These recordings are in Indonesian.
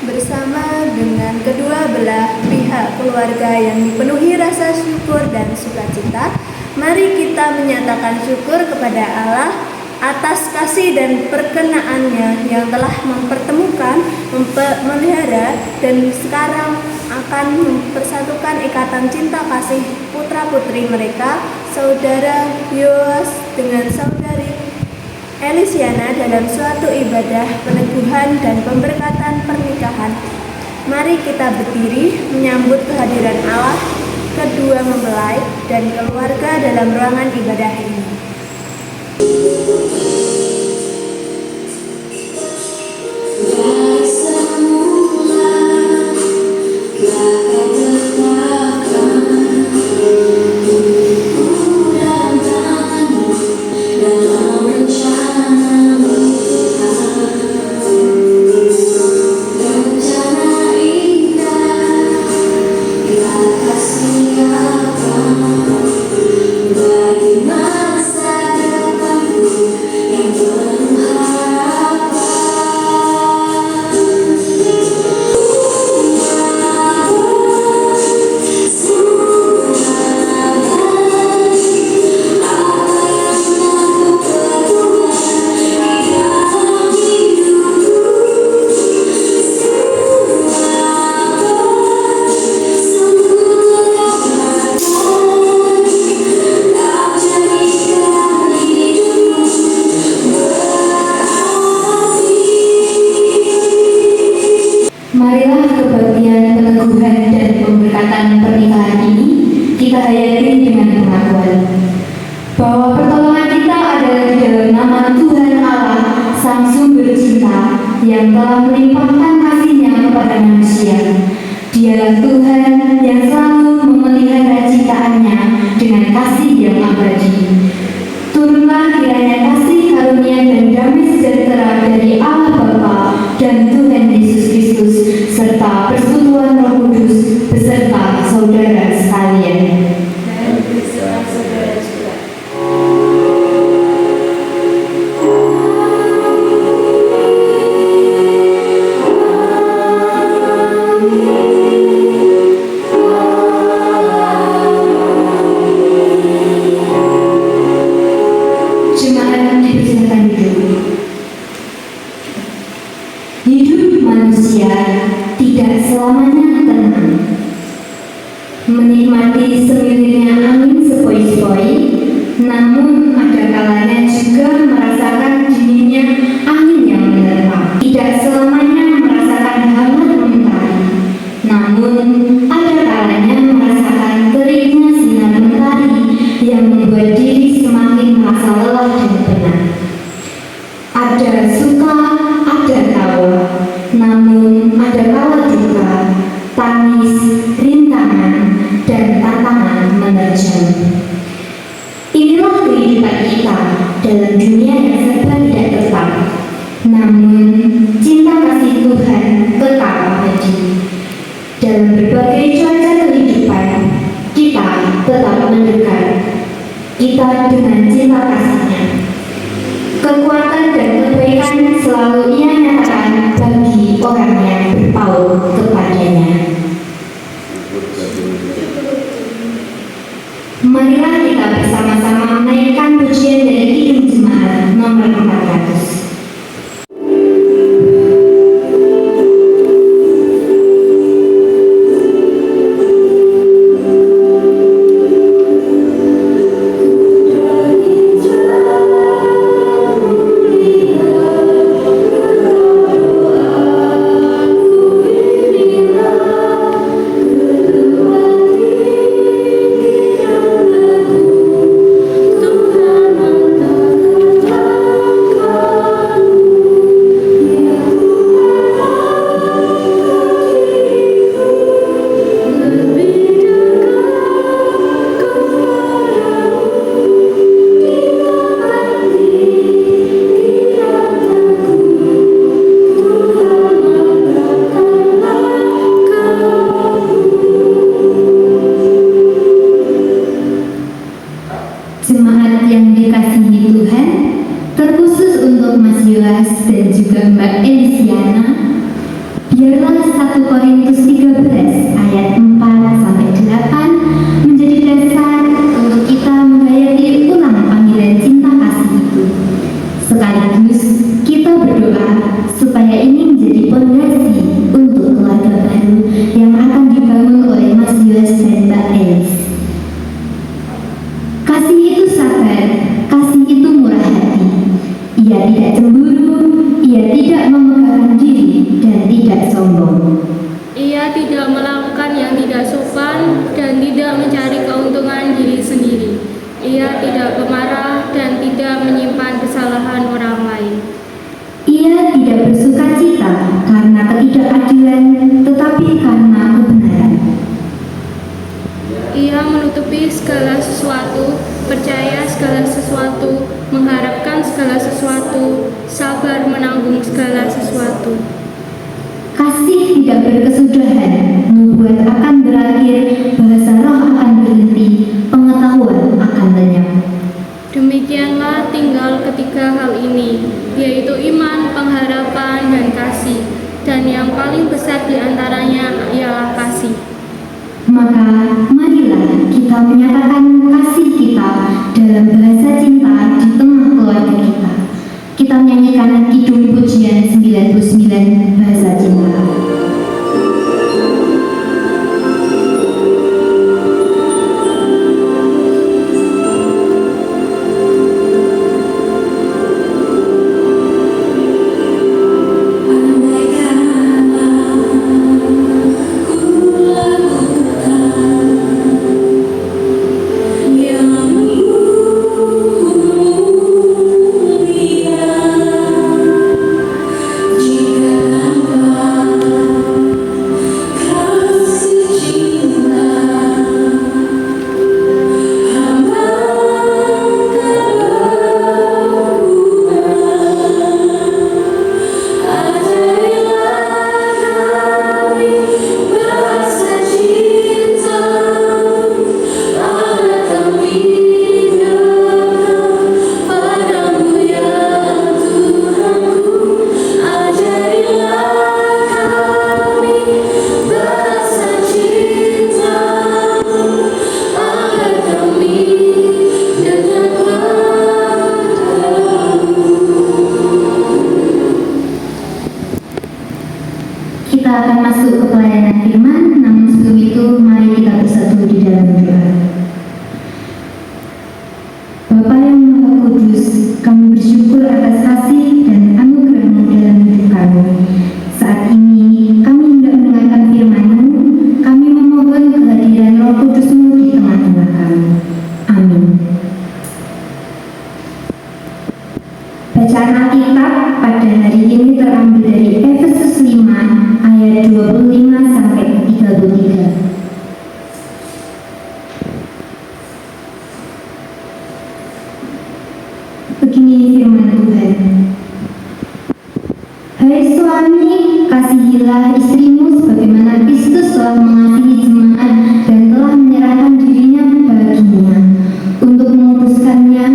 Bersama dengan kedua belah pihak keluarga yang dipenuhi rasa syukur dan sukacita, mari kita menyatakan syukur kepada Allah atas kasih dan perkenaannya yang telah mempertemukan, memelihara, dan sekarang akan mempersatukan ikatan cinta kasih putra-putri mereka, saudara Yoas dengan saudari Elisiana dalam suatu ibadah peneguhan dan pemberkatan pernikahan. Mari kita berdiri menyambut kehadiran Allah, kedua mempelai dan keluarga dalam ruangan ibadah ini. Marilah kebaktian peneguhan dan pemberkatan pernikahan ini kita hayati dengan pengakuan bahwa pertolongan kita adalah di dalam nama Tuhan Allah, Sang Sumber Cinta, yang telah melimpahkan kasih-Nya kepada manusia. Dialah Tuhan yang selalu memelihara ciptaannya dengan kasih yang abadi. Turunlah kiranya kasih karunia dan damai sejahtera dari Allah Bapa dan Tuhan Yesus Kristus serta persekutuan Roh Kudus beserta saudara sekalian. Dan beserta saudara juga. Hidup manusia tidak selamanya tenang. Menikmati semilirnya angin sepoi-sepoi, namun ada kalanya juga merasakan dinginnya angin yang menerpa. Tidak selamanya merasakan hangat mentari, namun ada kalanya merasakan teriknya sinar mentari yang membuat diri semakin merasa lelah dan penat. Ada suka, ada tawa, namun ada kala duka, tangis, rintangan, dan tantangan menerjang. Inilah kehidupan kita dalam dunia yang serba tidak tetap, namun cinta kasih Tuhan tetap abadi. Dalam berbagai cuaca kehidupan, kita tetap mendekat. Kita dengan cinta kasih-Nya. Kekuatan dan kebaikan selalu Ia nyatakan bagi orang yang berpaut kepadanya. Marilah kita bersama-sama menaikkan pujian dari Kidung Jemaat nomor 400. Thank you. untuk Mas Yolas dan juga Mbak Elisiana, biarlah 1 Korintus 13 ayat 4-8 menjadi dasar untuk kita menghayati ulang panggilan cinta kasih itu. Sekaligus kita berdoa supaya ini menjadi pondasi untuk keluarga baru yang akan dibangun oleh Mas Yolas dan Mbak Elis. Kasih itu sabar, kasih itu murah hati. Ia tidak cemburu, ia tidak memegahkan diri, dan tidak sombong. Ia tidak melakukan yang tidak sopan dan tidak mencari keuntungan diri sendiri. Ia tidak pemarah dan tidak menyimpan kesalahan orang lain. Ia tidak bersukacita karena ketidakadilan, tetapi karena kebenaran. Ia menutupi segala sesuatu, percaya segala sesuatu, mengharapkan segala sesuatu, sabar menanggung segala sesuatu. Kasih tidak berkesudahan, nubuat akan berakhir, bahasa roh akan berhenti, pengetahuan akan lenyap. Demikianlah tinggal ketiga hal ini, yaitu iman, pengharapan, dan kasih. Dan yang paling besar di antaranya ialah kasih. Maka marilah kita menyatakan kasih kita dalam bahasa cinta di tengah keluarga kita. Kita menyanyikan Kidung Pujian 99 bahasa cinta. Kita akan masuk ke pelayanan firman, namun sebelum itu mari kita bersatu di dalam doa. Bapa yang Maha Kudus, kami bersyukur atas kasih dan anugerah-Mu dalam hidup kami. Saat ini kami hendak mendengarkan firman-Mu, kami memohon kehadiran Roh Kudus-Mu di tengah-tengah kami. Amin. Bacaan Alkitab pada hari ini terambil dari Efesus 5 ayat 25 sampai 33. Begini firman Tuhan. Hai suami, kasihilah istrimu sebagaimana Kristus telah mengasihi jemaat dan telah menyerahkan dirinya baginya untuk menguduskannya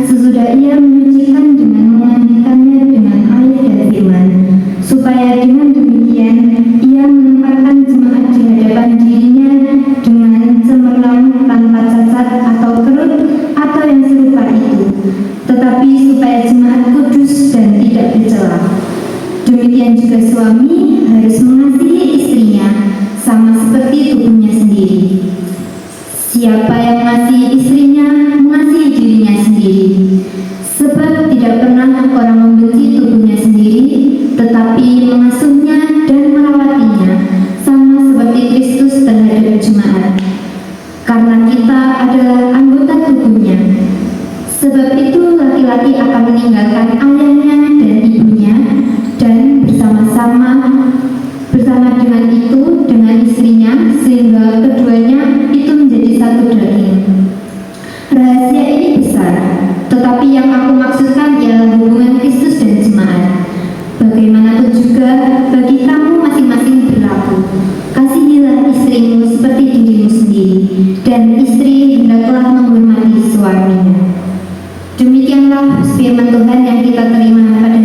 sesudah ia menyucikan dengan memandikannya dengan air dan firman, supaya dengan demikian ia menempatkan jemaat di hadapan dirinya dengan cemerlang, tanpa cacat atau kerut atau yang serupa itu, tetapi supaya jemaat kudus dan tidak bercela. Demikian juga suami harus mengasihi istrinya sama seperti tubuhnya sendiri. Siapa yang mengasihi istrinya, mengasihi dirinya sendiri. Sebab tidak pernah orang membenci tubuhnya sendiri, tetapi mengasuhnya dan merawatinya, sama seperti Kristus terhadap jemaat. Karena kita adalah anggota tubuhnya. Sebab itu laki-laki akan meninggalkan ayahnya dan ibunya, dan bersama dengan itu dengan istrinya, sehingga keduanya itu menjadi satu daging. Rahasia ini besar, tetapi yang aku maksudkan ialah hubungan Kristus dan jemaat. Bagaimanapun juga bagi kamu masing-masing berlaku. Kasihilah istrimu seperti dirimu sendiri, dan istri hendaklah menghormati suaminya. Demikianlah firman Tuhan yang kita terima pada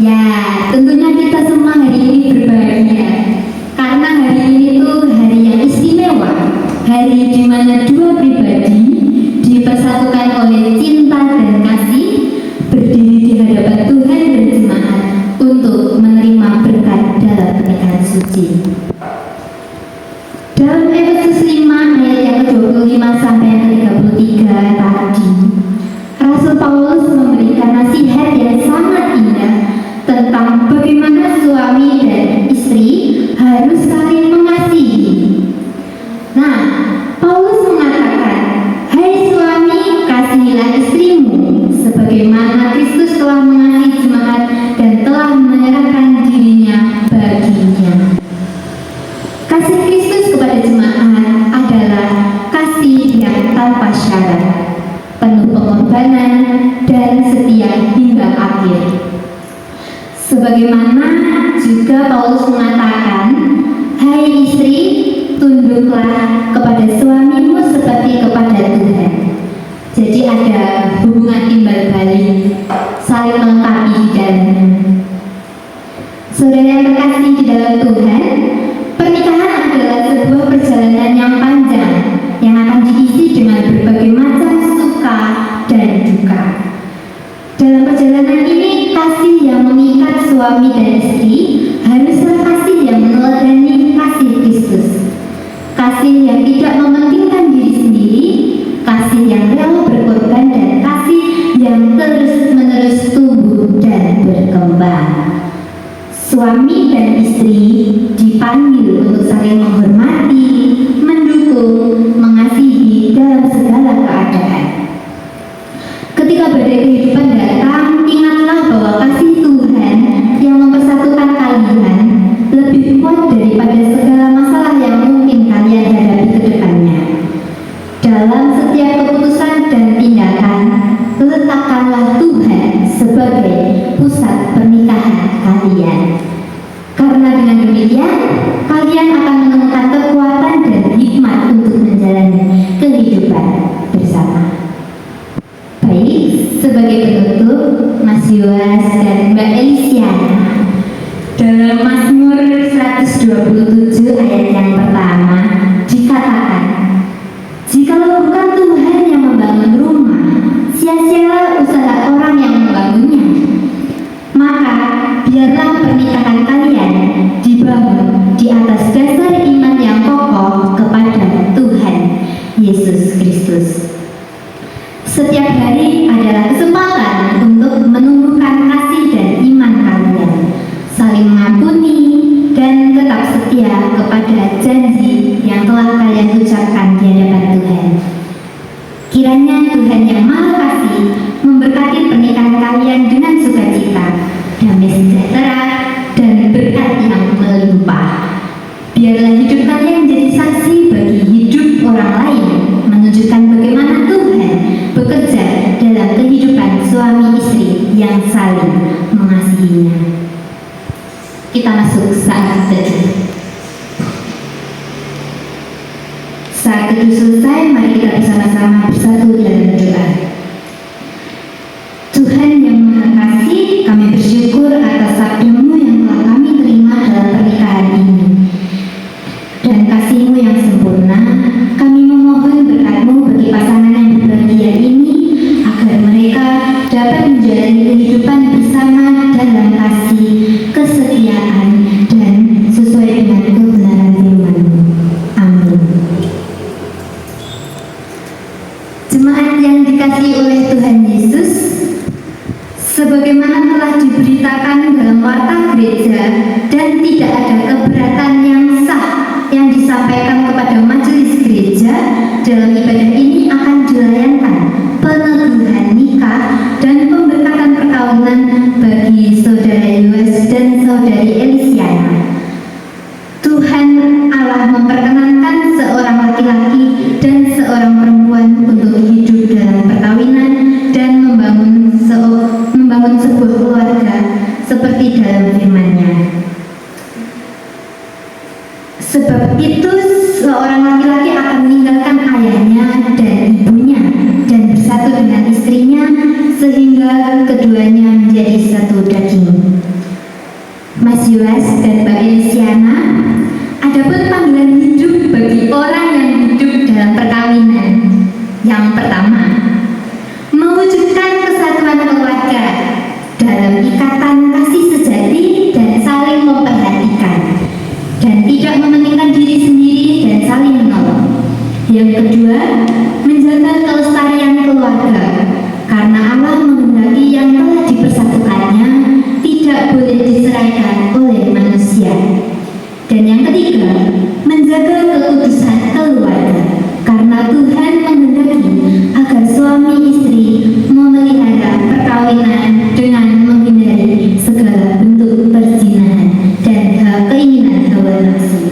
Ya, tentunya kita semua hari ini berbahagia karena hari ini tuh hari yang istimewa, hari di mana dua pribadi dipersatukan oleh cinta dan kasih, berdiri di hadapan Tuhan dan jemaat untuk menerima berkat dalam pernikahan suci. Dalam Efesus 5 ayat yang ke-25 sampai yang ke-33 tadi, Rasul Paulus memberikan nasihat yang sangat indah tentang bagaimana suami dan istri harus saling mengasihi. Nah, Paulus mengatakan, "Hai suami, kasihilah istrimu sebagaimana Kristus telah mengasihi jemaat dan telah menyerahkan dirinya baginya." Kasih Kristus kepada jemaat adalah kasih yang tanpa syarat, penuh pengorbanan dan setia hingga akhir. Sebagaimana juga Paulus mengatakan, "Hai istri, tunduklah kepada suamimu seperti kepada Tuhan." Jadi ada hubungan timbal balik, saling melengkapi di dalamnya. Saudara yang terkasih di dalam Tuhan, pernikahan adalah sebuah perjalanan yang panjang yang akan diisi dengan berbagai macam suka dan duka. Dalam perjalanan ini, kasih yang mengikat suami dan istri haruslah kasih yang meneladani kasih Kristus. Kasih yang tidak mementingkan diri sendiri, kasih yang rela berkorban, dan kasih yang terus-menerus tumbuh dan berkembang. Suami dan istri dipanggil untuk saling menghormati, mendukung, mengasihi dalam segala keadaan. Ketika badai kehidupan datang, ingatlah bahwa kasih Tuhan yang mempersatukan kalian lebih kuat daripada segala masalah yang mungkin kalian hadapi ke depannya. Dalam setiap keputusan dan tindakan, letakkanlah Tuhan sebagai pusat pernikahan kalian. Karena dengan demikian, kalian akan menemukan kekuatan dan hikmat untuk menjalani kehidupan bersama. Baik, sebagai penutup, Mas Yoas dan Mbak Elisiana, dalam Mazmur 127 ayat yang pertama dikatakan, "Jikalau bukan Tuhan yang membangun rumah, sia-sialah usaha orang yang membangunnya. Maka biarlah pernikahan kalian dibangun di atas dasar iman yang kokoh kepada Tuhan Yesus Kristus." Setiap hari adalah kesempatan untuk menumbuhkan kasih dan iman kalian, saling mengampuni dan tetap setia kepada janji yang telah kalian ucapkan di hadapan Tuhan. Kiranya Tuhan yang Maha Kasih memberkati pernikahan kalian dengan sukacita, damai sejahtera, dan berkat yang melimpah. Biarlah hidup kalian menjadi saksi bagi hidup orang lain, menunjukkan bagaimana Tuhan bekerja dalam kehidupan suami istri yang saling mengasihinya. Kita masuk saat teduh. Saat teduh selesai, mari kita bersama-sama bersatu dalam doa. Tuhan yang Maha Kasih, kami bersyukur atas sabda-Mu yang telah kami terima dalam pernikahan ini. Dan kasih-Mu yang sempurna, kami memohon berkat-Mu bagi pasangan yang berbahagia ini, agar mereka dapat menjalani kehidupan bersama dalam kasih, kesetiaan, dan sesuai dengan kebenaran firman-Mu. Amin. Jemaat yang dikasihi oleh Tuhan Yesus, sebagaimana telah diberitakan dalam warta gereja dan tidak ada keberatan yang sah yang disampaikan kepada majelis gereja, dalam ibadah ini akan dilayankan peneguhan nikah dan pemberkatan perkawinan bagi saudara Yoas dan saudari Elisiana. Tuhan Allah memperkenankan seorang laki-laki dan seorang perempuan untuk hidup dalam perkawinan dan membangun sebuah keluarga seperti dalam firman-Nya. Sebab itu seorang laki-laki akan meninggalkan ayahnya dan ibunya dan bersatu dengan istrinya, sehingga Yang pertama, mewujudkan kesatuan keluarga dalam ikatan kasih sejati dan saling memperhatikan, dan tidak mementingkan diri sendiri dan saling menolong. Yang kedua, menjaga kelestarian keluarga, karena Allah menghendaki yang telah dipersatukannya tidak boleh diceraikan oleh manusia. Dan yang ketiga, menjaga kekudusan keluarga, karena Tuhan menghendaki agar suami istri memelihara perkawinan dengan menghindari segala bentuk perzinahan dan keinginan hawa nafsu.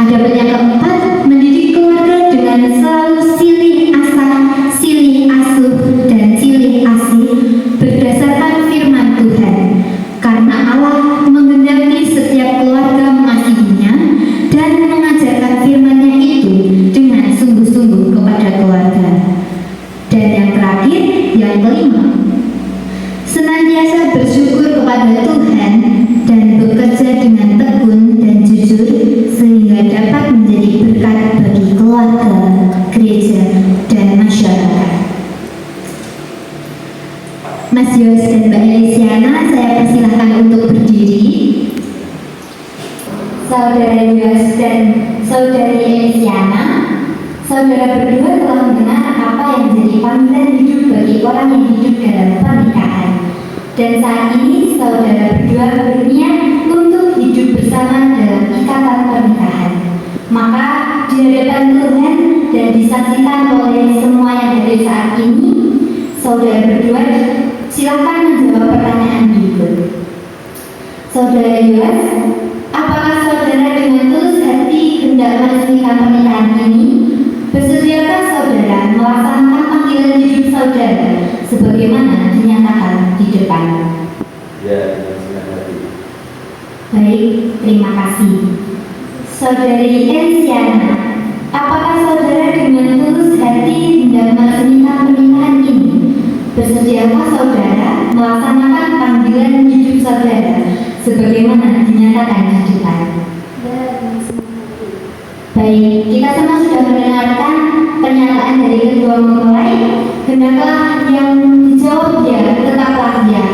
Adapun yang keempat, mendidik keluarga dengan selalu silih asah, silih asuh, dan silih asih berdasarkan firman Tuhan, karena Allah menghendaki setiap keluarga mengasihinya dan mengajarkan firman-Nya itu dengan sungguh-sungguh kepada keluarga. Dan yang terakhir, yang kelima, senantiasa bersyukur kepada Tuhan dan bekerja dengan tekun dan jujur sehingga dapat menjadi berkat bagi keluarga, gereja, dan masyarakat. Mas Yos dan Mbak Elisiana, saya persilahkan untuk berdiri. Saudara Yos dan Saudari Elisiana, saudara berdua telah mendengar apa yang menjadi panggilan hidup bagi orang yang hidup dalam pernikahan. Dan saat ini saudara berdua berniat untuk hidup bersama dalam ikatan pernikahan. Maka di hadapan Tuhan dan disaksikan oleh semua yang hadir saat ini, saudara berdua silakan menjawab pertanyaan berikut. Saudara Yos, apakah saudara dengan tulus hati hendak meresmikan pernikahan ini? Bersediakah saudara melaksanakan panggilan hidup saudara sebagaimana dinyatakan di depan? Ya, dengan hati. Baik, terima kasih. Saudari Elisiana, apakah saudara dengan tulus hati hendak meresmikan pernikahan ini? Bersediakah saudara melaksanakan panggilan hidup saudara sebagaimana dinyatakan di depan? Baik, kita semua sudah mendengarkan pernyataan dari kedua mempelai. Hendaklah yang dijawab ya, tetaplah ya.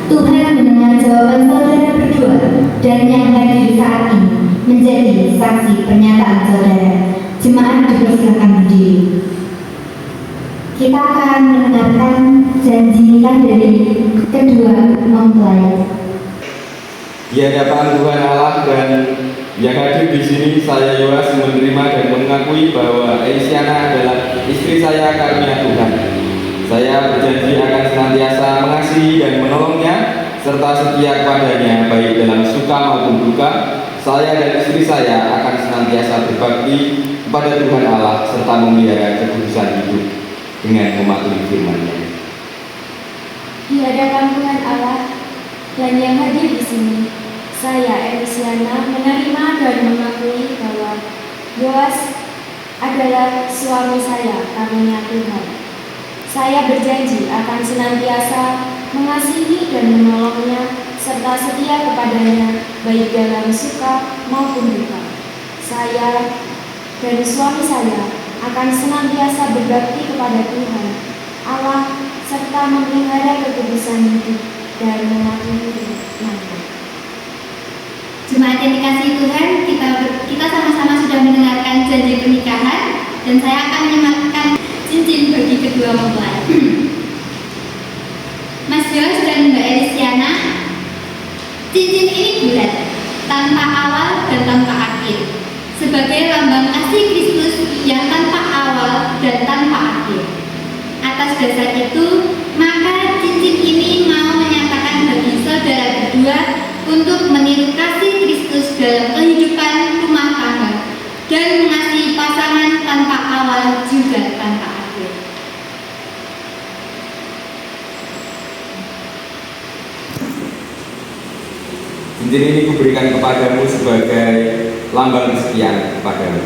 Tuhan mendengar jawaban saudara berdua dan yang hadir saat ini menjadi saksi pernyataan saudara. Jemaat dipersilakan berdiri. Kita akan mendengarkan janji nikah dari kedua mempelai. Di hadapan Tuhan Allah dan yang hadir di sini, saya Yoas menerima dan mengakui bahwa Elisiana adalah istri saya karunia Tuhan. Saya berjanji akan senantiasa mengasihi dan menolongnya serta setia kepadanya baik dalam suka maupun duka. Saya dan istri saya akan senantiasa berbakti kepada Tuhan Allah serta memelihara kekudusan hidup dengan mematuhi firman-Nya. Di hadapan Tuhan Allah dan yang hadir di sini, saya Elisiana menerima dan mengakui bahwa Yoas adalah suami saya karunia Tuhan. Saya berjanji akan senantiasa mengasihi dan menolongnya serta setia kepadanya baik dalam suka maupun duka. Saya dan suami saya akan senantiasa berbakti kepada Tuhan Allah serta memelihara kekudusan hidup dan mematuhi firman-Nya. Jemaat yang dikasihi Tuhan, kita sama-sama sudah mendengarkan janji pernikahan dan saya akan menyematkan cincin bagi kedua mempelai. Mas Yos dan Mbak Elisiana, cincin ini bulat, tanpa awal dan tanpa akhir, sebagai lambang kasih Kristus yang tanpa awal dan tanpa akhir. Atas dasar itu, maka cincin ini mau menyatakan bagi saudara berdua untuk meniru kasih Kristus dalam kehidupan rumah tangga dan mengasihi pasangan tanpa awal juga tanpa akhir. Cincin ini kuberikan kepadamu sebagai lambang kesetiaan kepadamu.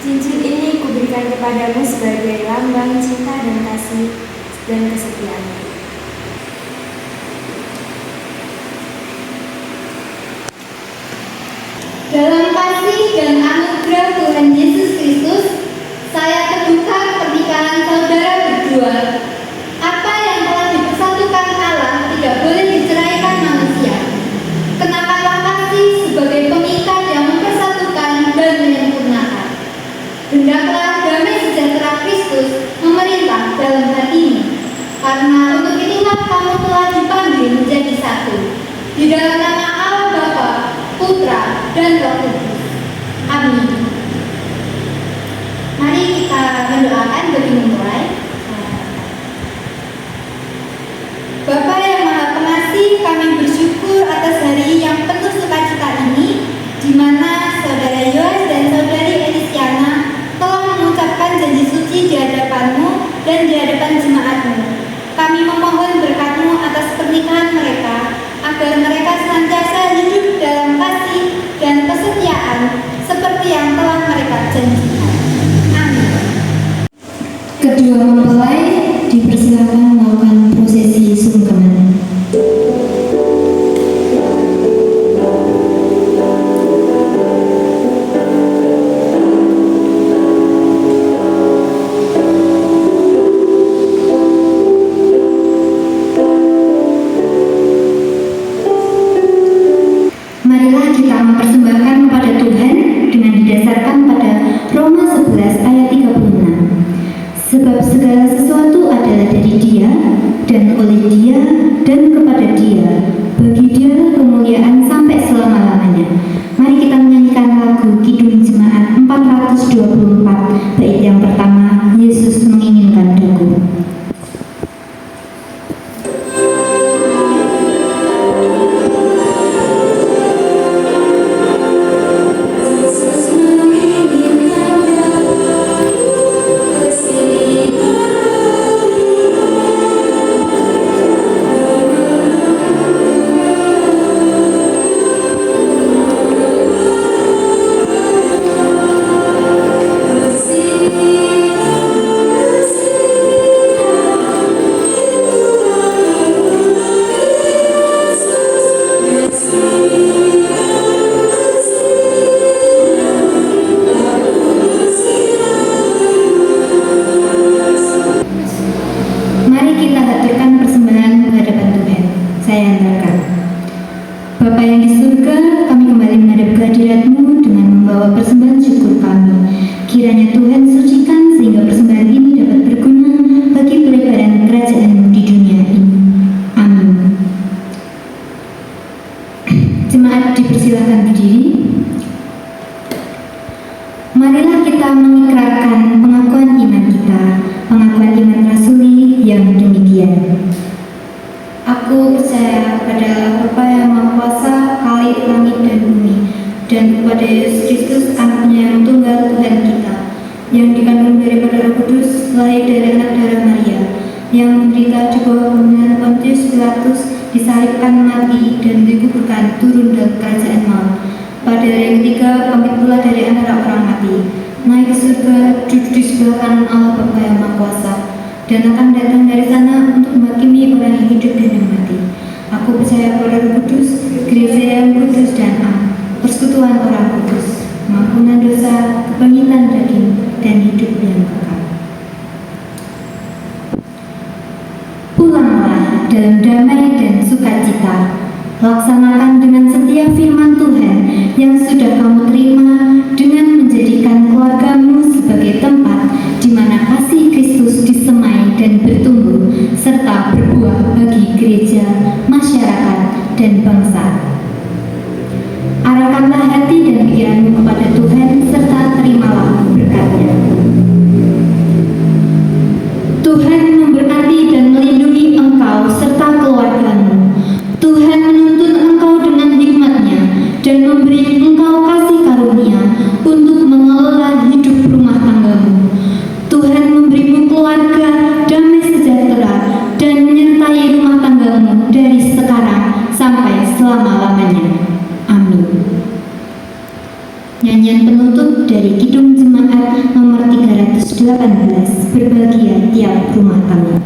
Cincin ini kuberikan kepadamu sebagai lambang cinta dan kasih dan kesetiaan. Dalam kasih dan anugerah Tuhan Yesus Kristus, saya teguhkan pernikahan saudara berdua. Apa yang telah dipersatukan Allah tidak boleh diceraikan manusia. Kenakanlah kasih sebagai pengikat yang mempersatukan dan menyempurnakan. Hendaklah damai sejahtera Kristus memerintah dalam hatimu, karena untuk itulah kamu telah dipanggil menjadi satu di dalam nama Allah Bapa, Putra, dan Roh Kudus. Amin. Mari kita mendoakan bagi memulai. Bapa yang Maha Pengasih, kami bersyukur atas hari yang penuh sukacita ini, di mana Saudara Yoas dan Saudari Elisiana telah mengucapkan janji suci di hadapan-Mu dan di hadapan jemaat-Mu. Kami memohon berkat-Mu atas pernikahan mereka, agar mereka senantiasa hidup dalam kasih dan kesetiaan seperti yang telah mereka janjikan. Amin. Kedua mempelai dipersilakan melakukan prosesi sungkeman. Marilah kita mempersembahkan kepada Tuhan dengan didasarkan pada Roma 11 ayat 36. Sebab segala sesuatu adalah dari Dia, dan oleh Dia, dan kepada Dia. Bagi Dia kemuliaan sampai selama-lamanya. Mari kita menyanyikan lagu Kidung Jemaat 424, bait yang pertama, Yesus menginginkan daku. Mari kita haturkan persembahan menghadapan Tuhan. Saya antarkan. Bapa yang di surga, kami kembali menghadap kehadirat-Mu dengan membawa persembahan syukur kami. Kiranya Tuhan sucikan sehingga persembahan ini dapat berguna bagi pelebaran kerajaan-Mu di dunia ini. Amin. Jemaat dipersilakan berdiri. Marilah kita mengikrarkan pengakuan iman kita, pengakuan iman rasuli yang demikian. Aku percaya kepada Allah Bapa yang Maha Kuasa, Khalik langit dan bumi, dan kepada Yesus Kristus, Anaknya yang tunggal Tuhan kita, yang dikandung daripada Roh Kudus, lahir dari anak darah Maria, yang menderita di bawah pemerintahan Pontius Pilatus, disalibkan, mati, dan dikuburkan, turun dalam kerajaan maut. Pada hari yang ketiga, bangkit pula dari antara orang mati, naik ke surga, duduk di sebelah kanan Allah Bapa yang Maha Kuasa, dan akan datang dari sana untuk menghakimi orang yang hidup dan yang mati. Aku percaya pada Roh Kudus, gereja yang kudus dan am, persekutuan orang kudus, pengampunan dosa, kebangkitan daging, dan hidup yang kekal. Pulanglah dalam damai dan sukacita. Laksanakan dengan setia firman Tuhan yang sudah kamu terima dengan menjadikan keluargamu sebagai tempat di mana kasih Kristus disemai dan bertumbuh serta berbuah bagi gereja, masyarakat, dan bangsa. Arahkanlah hati dan pikiranmu kepada Tuhan serta terimalah berkat-Nya. Tuhan memberkati dan melindungi engkau serta keluargamu. Tuhan menuntun engkau dengan hikmat-Nya dan memberi engkau kasih karunia untuk mengelola hidup rumah tanggamu. Tuhan memberimu keluarga, damai sejahtera, dan menyertai rumah tanggamu dari sekarang sampai selama-lamanya. Amin. Nyanyian penutup dari Kidung Jemaat nomor 318, berbahagia tiap rumah tangga.